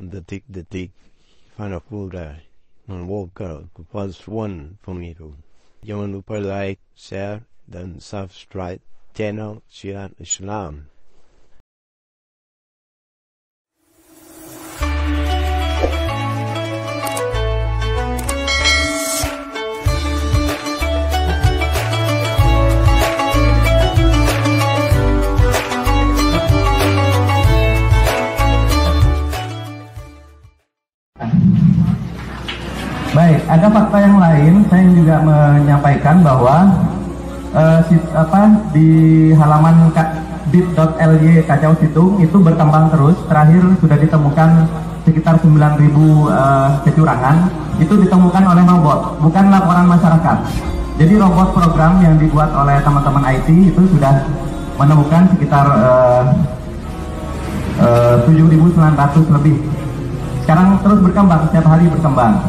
detik-detik final kuda walkout was one for me tuh. Jangan lupa like, share, dan subscribe channel Syiar Islam. Baik, ada fakta yang lain. Saya juga menyampaikan bahwa di halaman bit.ly Kacau Situng itu berkembang terus. Terakhir sudah ditemukan sekitar 9.000 kecurangan. Itu ditemukan oleh robot, bukan laporan masyarakat. Jadi robot program yang dibuat oleh teman-teman IT itu sudah menemukan sekitar 7.900 lebih. Sekarang terus berkembang, setiap hari berkembang.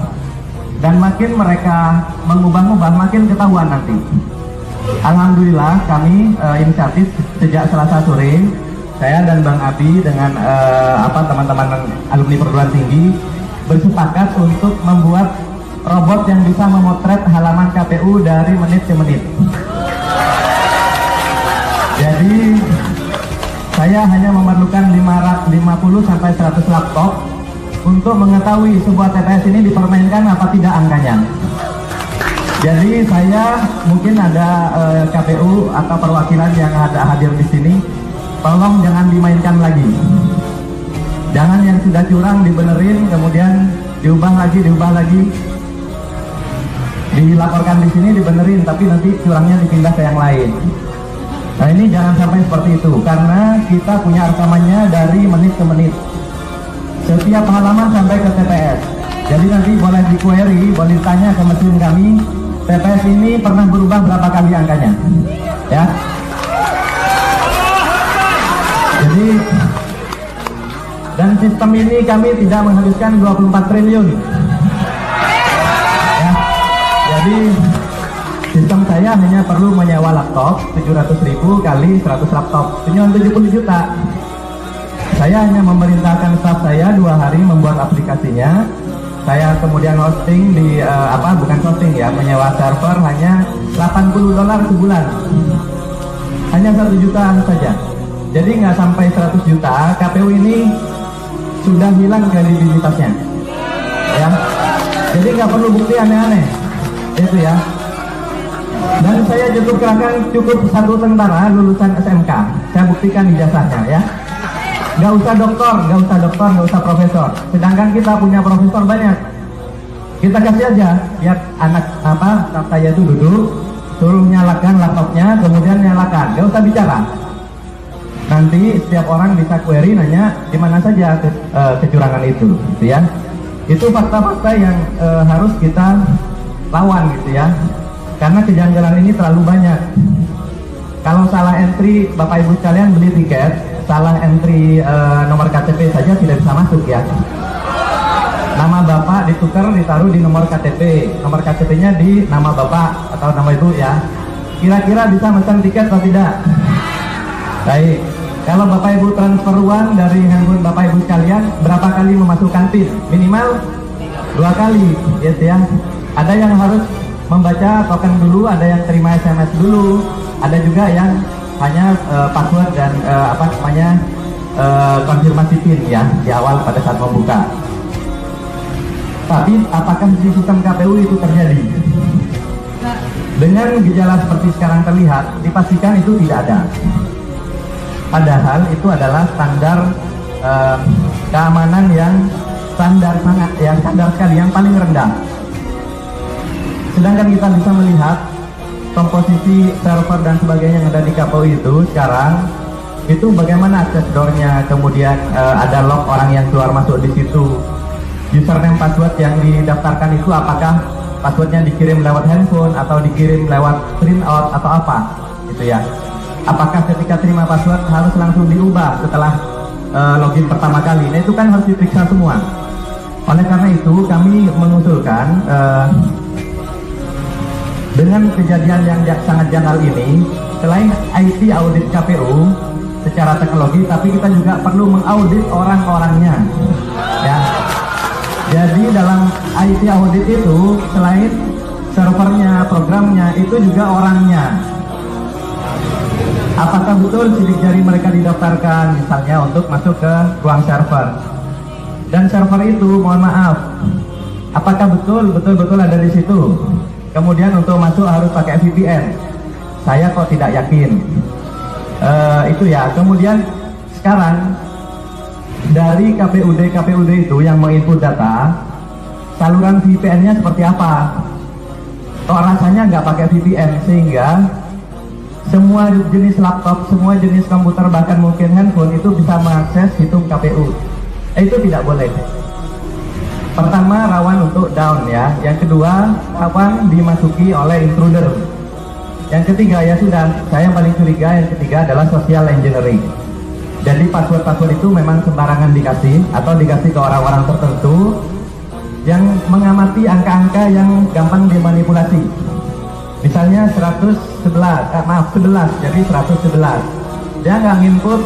Dan makin mereka mengubah-ubah, makin ketahuan nanti. Alhamdulillah kami inisiatif sejak Selasa sore, saya dan Bang Abi dengan teman-teman alumni perguruan tinggi bersepakat untuk membuat robot yang bisa memotret halaman KPU dari menit ke menit. Jadi saya hanya memerlukan 50 sampai 100 laptop untuk mengetahui sebuah TPS ini dipermainkan apa tidak angkanya. Jadi saya mungkin ada KPU atau perwakilan yang ada hadir di sini, tolong jangan dimainkan lagi. Jangan yang sudah curang dibenerin, kemudian diubah lagi, dilaporkan di sini dibenerin, tapi nanti curangnya dipindah ke yang lain. Nah ini jangan sampai seperti itu, karena kita punya rekamannya dari menit ke menit. Setiap halaman sampai ke TPS. Jadi nanti boleh di-query, boleh ditanya ke mesin kami, TPS ini pernah berubah berapa kali angkanya, ya. Jadi, dan sistem ini kami tidak menghabiskan 24 triliun. Ya. Jadi, sistem saya hanya perlu menyewa laptop 700.000 kali 100 laptop, cuma 70 juta. Saya hanya memerintahkan staff saya 2 hari membuat aplikasinya. Saya kemudian hosting di bukan hosting ya, menyewa server hanya $80 sebulan. Hanya 1 jutaan saja. Jadi nggak sampai 100 juta, KPU ini sudah hilang kredibilitasnya. Ya. Jadi nggak perlu bukti aneh-aneh. Itu ya. Dan saya cukup 1 tentara lulusan SMK. Saya buktikan ijazahnya ya. Nggak usah doktor, nggak usah profesor. Sedangkan kita punya profesor banyak. Kita kasih aja, biar anak staff saya itu duduk, suruh nyalakan laptopnya, kemudian nyalakan, nggak usah bicara. Nanti setiap orang bisa query nanya di mana saja kecurangan itu, gitu ya. Itu fakta-fakta yang harus kita lawan, gitu ya. Karena kejanggalan ini terlalu banyak. Kalau salah entry, Bapak Ibu sekalian beli tiket, salah entry nomor KTP saja tidak bisa masuk ya. Nama Bapak ditukar, ditaruh di nomor KTP, nomor KTP-nya di nama Bapak atau nama Ibu ya. Kira-kira bisa pesan tiket atau tidak? Baik. Kalau Bapak Ibu transfer uang dari handphone Bapak Ibu sekalian, berapa kali memasukkan PIN? Minimal 2 kali, gitu ya. Ada yang harus membaca token dulu, ada yang terima SMS dulu, ada juga yang hanya password dan konfirmasi PIN ya di awal pada saat membuka. Tapi apakah di sistem KPU itu terjadi? Dengan gejala seperti sekarang terlihat, dipastikan itu tidak ada. Padahal itu adalah standar keamanan yang standar sekali, yang paling rendah. Sedangkan kita bisa melihat komposisi server dan sebagainya yang ada di KPU itu sekarang itu bagaimana akses door-nya, kemudian ada log orang yang keluar masuk di situ, username password yang didaftarkan itu apakah passwordnya dikirim lewat handphone atau dikirim lewat printout atau apa, gitu ya. Apakah ketika terima password harus langsung diubah setelah login pertama kali? Nah itu kan harus diperiksa semua. Oleh karena itu kami mengusulkan dengan kejadian yang sangat janggal ini, selain IT audit KPU secara teknologi, tapi kita juga perlu mengaudit orang-orangnya, ya. IT audit itu selain servernya, programnya, itu juga orangnya. Apakah betul sidik jari mereka didaftarkan misalnya untuk masuk ke ruang server? Dan server itu, mohon maaf, apakah betul ada di situ? Kemudian untuk masuk harus pakai VPN. Saya kok tidak yakin. Itu ya. Kemudian sekarang dari KPUD itu yang menginput data, saluran VPN-nya seperti apa? Kok rasanya nggak pakai VPN, sehingga semua jenis laptop, semua jenis komputer, bahkan mungkin handphone itu bisa mengakses situng KPU. Itu tidak boleh. Pertama, rawan untuk down ya. Yang kedua, rawan dimasuki oleh intruder. Yang ketiga, ya sudah, saya yang paling curiga, yang ketiga adalah social engineering. Jadi password-password itu memang sembarangan dikasih atau dikasih ke orang-orang tertentu yang mengamati angka-angka yang gampang dimanipulasi. Misalnya 11, jadi 111. Dia nggak nginput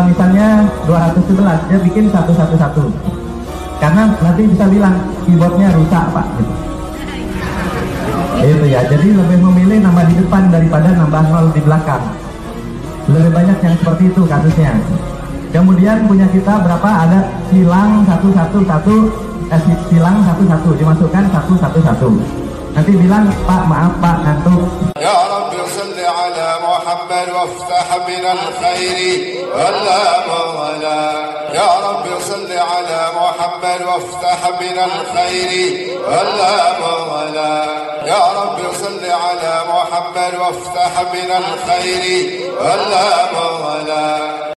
misalnya 211, dia bikin 111. Karena nanti bisa bilang keyboardnya rusak Pak. Gitu. Itu ya, jadi lebih memilih nambah di depan daripada nambah 0 di belakang. Lebih banyak yang seperti itu kasusnya. Kemudian punya kita berapa? Ada silang 111, silang 11, dimasukkan 111. Nanti bilang, Pak maaf Pak, ngantuk. Ya Rabbi salli ala Muhammad waftah minal khairi wala mawala. Ya Rabbi salli ala Muhammad waftah minal khairi wala mawala. Ya Rabbi salli ala Muhammad waftah minal khairi wala mawala.